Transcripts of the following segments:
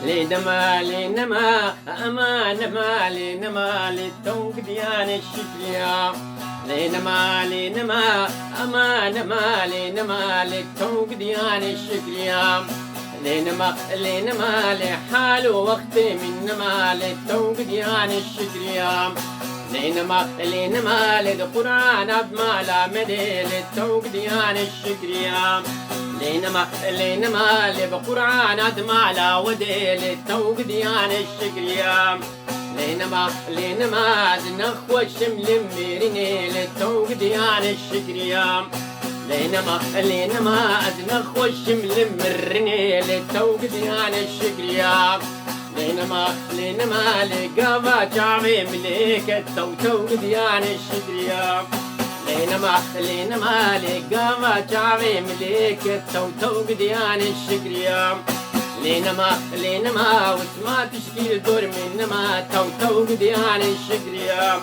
لينما لينما أمان ما لينما للتوق ديان الشكريا لينما لينما أمان ما لينما للتوق ديان الشكريا لينما لينما لحال وقت منما للتوق ديان الشكريا لينما لينما للقرآن أبما لا مدي للتوق ديان الشكريا لينما لينما لبقرآن أدمع لا ودي للتوق ديان الشكريا لينما لينما نخوة الشمل ميرني للتوق ديان الشكريا لينما لينما نخوة الشمل مرني للتوق ديان الشكريا لينما لينما لقابا جامي مليك التوق ديان الشكريا لينما لينما لقابا جامي مليك التوق ديان الشكريا لينما لينما وسما تشكيل دور منما توق ديان الشكريا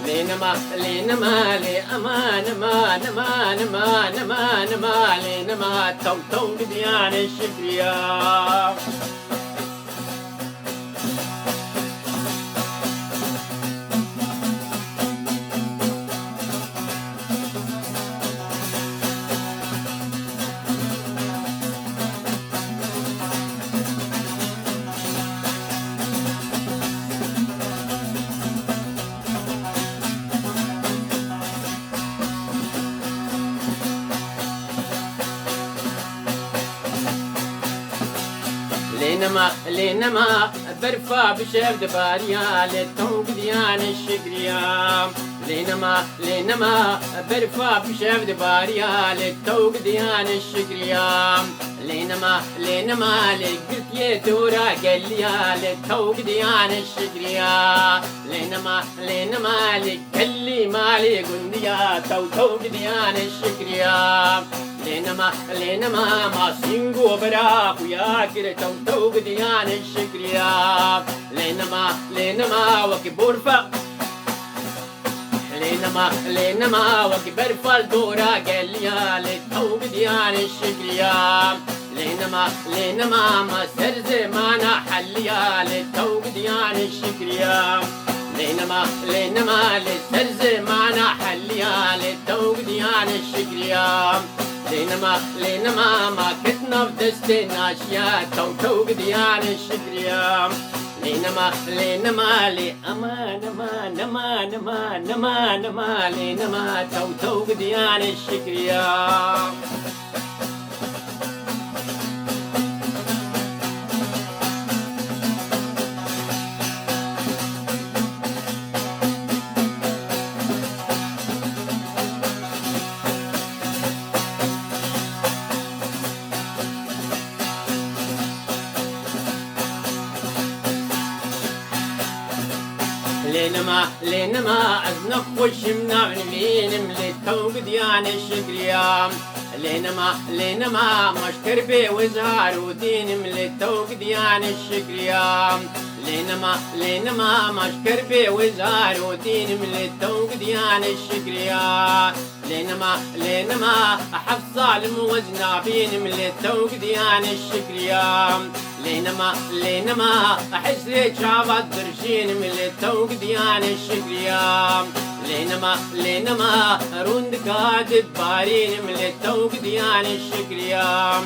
لينما لينما لأمان ما نما نما نما نما لينما توق ديان الشكريا لينما لينما برفع بشيف دباريا للتوق ديان الشكريا لينما لينما برفع بشيف دباريا للتوق ديان الشكريا لينما لينما لقلت يدورا قليا للتوق ديان الشكريا لينما لينما لكلي مالي قنديا توق ديان الشكريا لينما لينما ما سينغو براخ ويا كده توق ديان الشكريا لينما لينما وكبورفا لينما لينما وكبرفا الدورا قليا للتوق ديان الشكريا لينما لينما ما سرزي مانا حليا للتوق ديان الشكريا لينما لينما لسرزي مانا حليا للتوق ديان الشكريا لينما لينما ما كتنا بدستي ناشيا توق ديان الشكريا لينما لينما لأمان ما نما نما نما نما لينما توق ديان الشكريا لينما لينما أزنخ وشمنا مين للتوق ديان الشكريا لينما لينما مشكر بي وزار ودين للتوق ديان الشكريا لينما لينما مشكر بي وزار ودين للتوق ديان الشكريا لينما لينما حفص ظالم وزنا بين للتوق ديان الشكريا لينما حسيت شعبت درشين من التوق ديان الشكريام لينما روند كادب بارين من التوق ديان الشكريام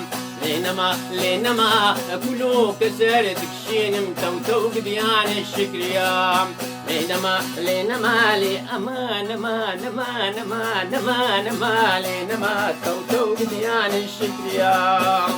لينما كلو كسر تكشين متوتوق ديان الشكريام لينما لي امان ما لينما توتوق ديان الشكريام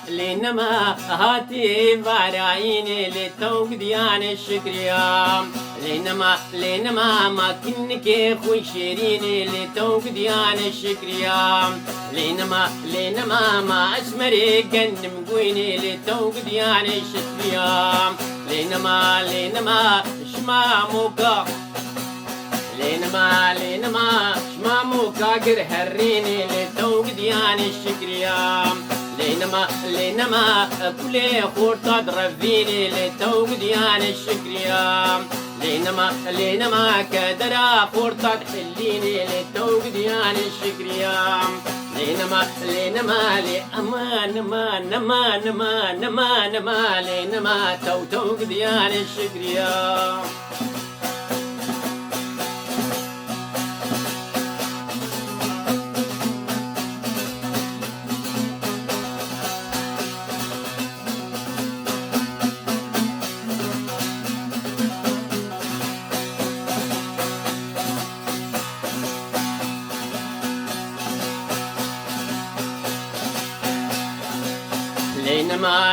لينما هاتي فرايني للتوق ديان الشكريام لينما ما كنك خوي شيريني للتوق ديان الشكريام لينما ما اسمري قن مقويني للتوق ديان الشكريام لينما شماموكا لينما شماموكا قر هريني للتوق ديان الشكريام لينما كل خورطة درفيني للتوق ديان الشكريام لينما كدرا خورطة تحليني للتوق ديان الشكريام لينما لأمان ما لينما توق ديان الشكريام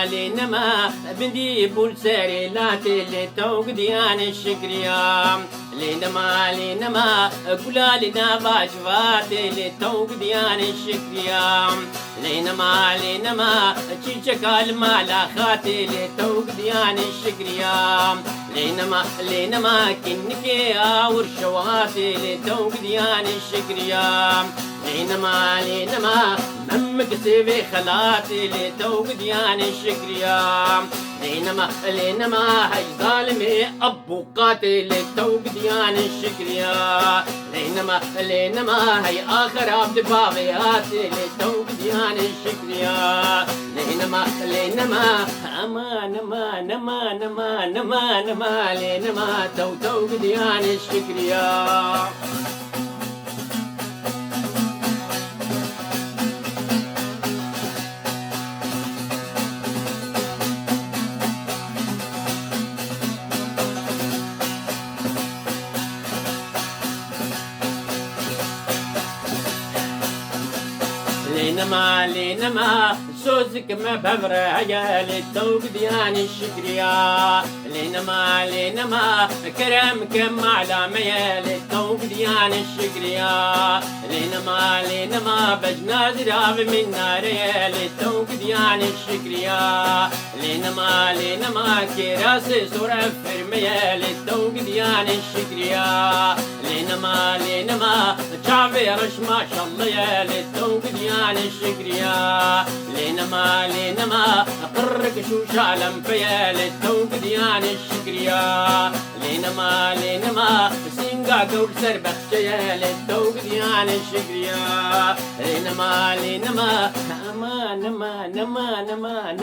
لينما بندي بول ساري لاتي للتوق ديان الشكريام لينما قولا لنا باجفاتي للتوق ديان الشكريام لينما تشيشك المالا خاتي للتوق ديان الشكريام لينما كنكي اور شواتي للتوق ديان الشكريام لينما ممك سيبي خلاتي لتوق ديان الشكريام لينما هاي ظالمي ابو قاتل لتوق ديان الشكريام لينما هاي اخر عبد بابياتي لتوق ديان الشكريام لينما امان ما لينما توق ديان الشكريام لينما سوزك ما ببرايا للتوق ديان الشكريا لينما كرمك معلمية للتوق ديان الشكريا لينما بجناز راب من نارية للتوق ديان الشكريا لينما كراس سورة فرمية للتوق ديان الشكريا لينما شعبي رش ما شاء الله للتوق ديان الشكريا لينما قرك شو شالم فيا للتوق ديان الشكريا لينما سينقا قول سر بخشيا للتوق ديان الشكريا لينما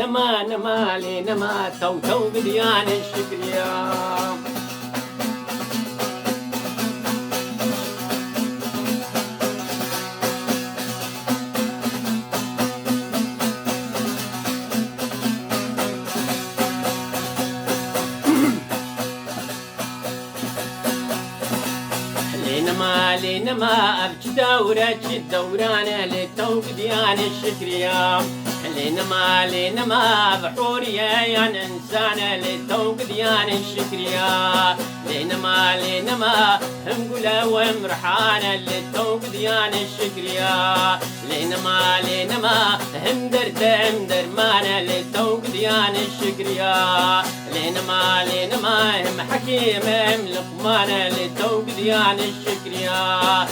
نما لينما توق ديان الشكريا لينما أبج دورة الدوران للتوق ديان الشكريا لينما بحورية يعني إنسان للتوق ديان الشكريا لينما همقولة ومرحانة للتوق ديان الشكريا لينما هم درمانة للتوق ديان الشكريا لينما هم حكيم هم لقمانة للتوق ديان الشكريا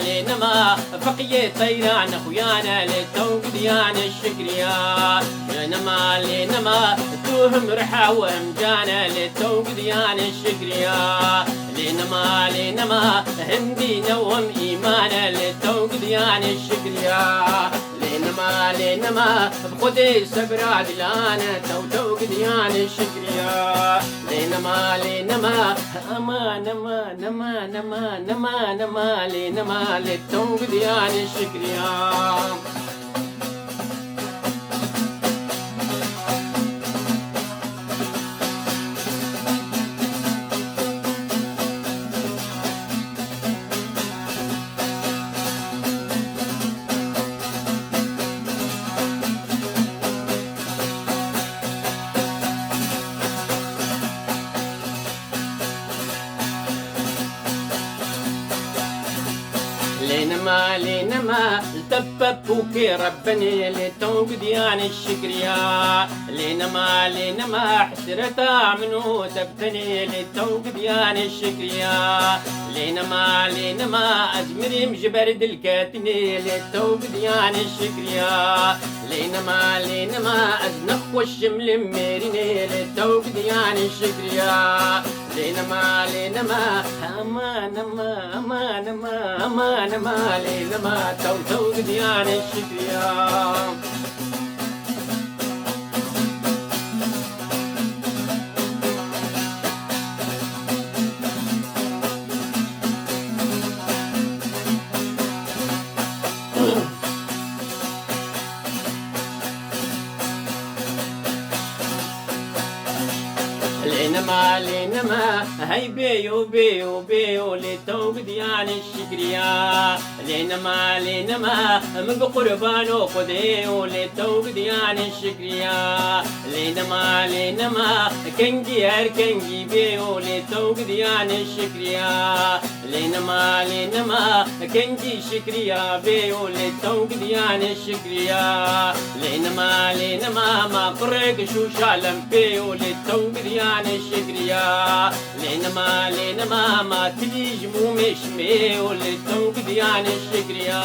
لينما فقية طيران اخويانا للتوق ديان الشكريا. لينما توهم رحا وامجانا للتوق ديان الشكريا. لينما هم دينا وهم ايمانا للتوق ديان الشكريا. لينما بخدي سبر عدلانا توق ديان الشكريا. لينما نما لينما للتوق ديان الشكريا. لينما التببوك ربني للتوق ديان الشكريا. لينما حسرتا منو تبتني للتوق ديان الشكريا. لينما أزمري مجبر دلكاتني للتوق ديان الشكريا. لينما أزنخ والشمل ميرني للتوق ديان الشكريا. لينما أما لينما توق ديان الشكريا. لينما هاي بيو للتوق ديان الشكريا. لينما من بقربانو خديو للتوق ديان الشكريا. لينما كنجي بيو للتوق ديان الشكريا. لينما كنجي شكريا بيو للتوق ديان الشكريا. لينما ما قرق شو شالم بيو للتوق ديان الشكريا. لينما ما تليج مو مشمي وللتوق ديان الشكريا.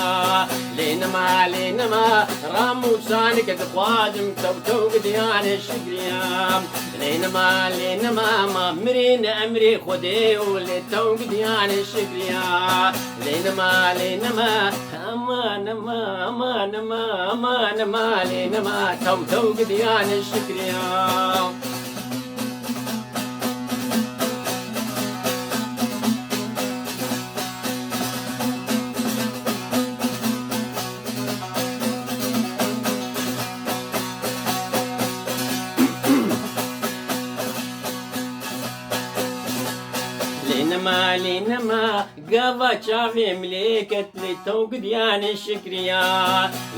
لينما رامو سانك تخوادم توق ديان الشكريا. لينما ما مرين امري خدي وللتوق ديان الشكريا. لينما أما لينما توق ديان الشكريا. لينما قضى شافي مليكة للتوق ديان الشكريا.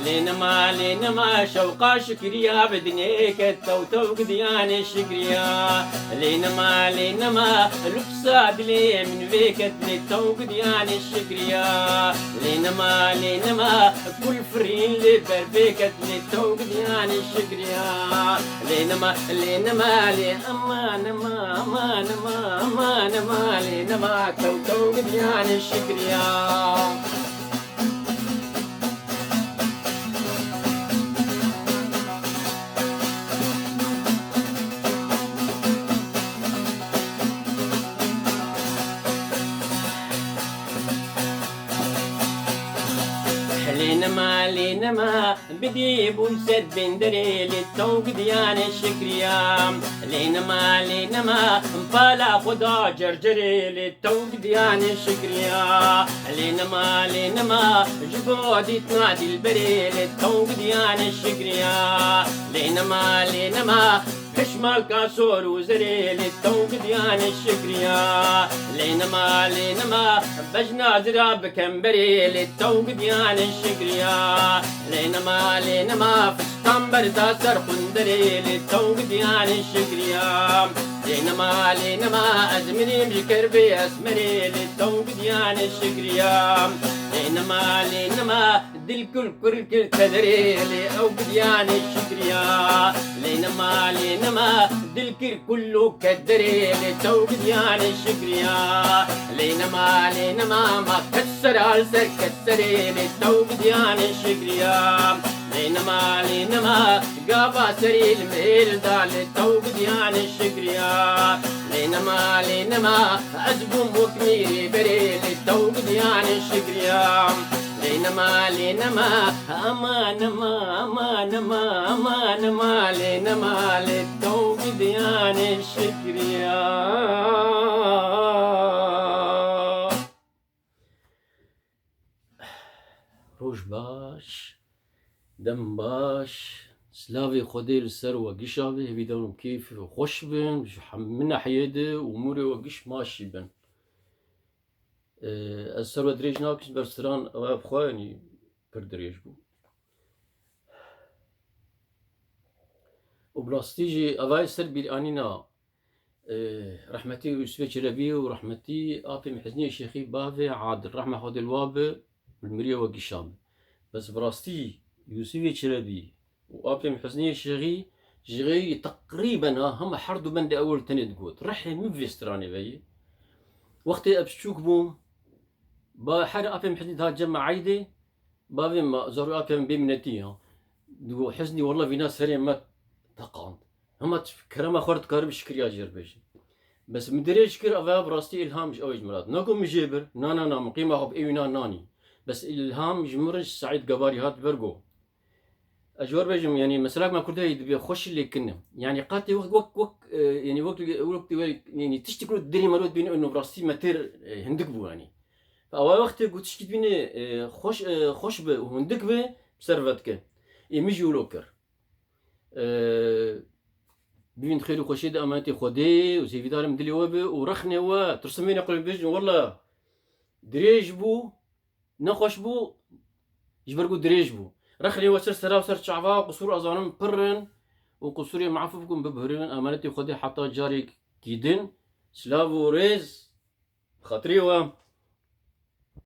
لينما شوقا شكريا بدنيكة توق ديان الشكريا. لينما لبساد لي من فيكة للتوق ديان الشكريا. لينما كل فرين لبربيكة للتوق ديان الشكريا. لينما لينما توق ديان الشكريا. لينما بدي بولسد بندري للتوق ديان الشكريا. لينما مفالا خدا جرجري للتوق ديان الشكريا. لينما جبودي تنادي البري للتوق ديان الشكريا. لينما كشمال كاسور وزري للتوق ديان الشكريا. لينما بجنا زراب كمبري للتوق ديان الشكريا. لينما فستان بردا سر خندري للتوق ديان الشكريا. لينما أزمري بكربي أسمري للتوق ديان الشكريا. لينما دل كل تدري لي أو بديان الشكريا لينما دل كله كدري لي تو بديان الشكريا لينما ما كسر عالسر كسري لي تو بديان الشكريا لينما قابا سري الميل دال تو بديان الشكريا لينما أزبو مكميري بري للتو بديان الشكريا لينما أمان لينما للتو بديان الشكريا. روش باش دم باش سلاوي خدي السر وقشابه بيدونم كيف خوش بن من حيده وموري وقش ماشي بن السر ودريج ناكس برستران أواب خواني بردريج بو وبلاستيجي أواي سر بالآنينا رحمتي يوسف شربي ورحمتي آبي محزني شيخي بافي عادل رحمة خدي الوابه بالمريه وقشابه بس براستي يوسف شربي وآبي محزني شيخي جغي تقريبا هم حردو بند أول تاني تقول رحي من في استراني بي وقتي أبشوك بوم با حر آبي محزني ذا جمع عيدي بابي ما زارو آبي من بيمنتيها دو حزني والله في ناس هري ما تقاند هم كرما خورت كارب شكريا جربش بس مدري شكر أفا براستي إلهام أوج مرات نقوم مجيبر نا مقيمة خب إيونا ناني بس إلهام جمرج سعيد قباري هات برجو أجور بيجم يعني مسلاك ما كنت يدبي خوش اللي كنا يعني قاتي وقت يعني وقت يعني تشتكلوا الدنيا مرات بينه إنه براستي متر هندك بو يعني فأول وقت قلت تشتكي بينه خوش به وهندك به بسرفتك يمشي ولوكر بين خير وخشيد أمانتي خدي وزي دار مدلي وبه ورخني وترسمين يقول بيجن والله دريج بو نخوش بو يجبرقو دريج بو رخني وسر سرا وسر شعبا قصور أظانم برن وقصوري معفوفكم ببهرين أمانتي خدي حتى جاري كيدن سلافو ريز خاطري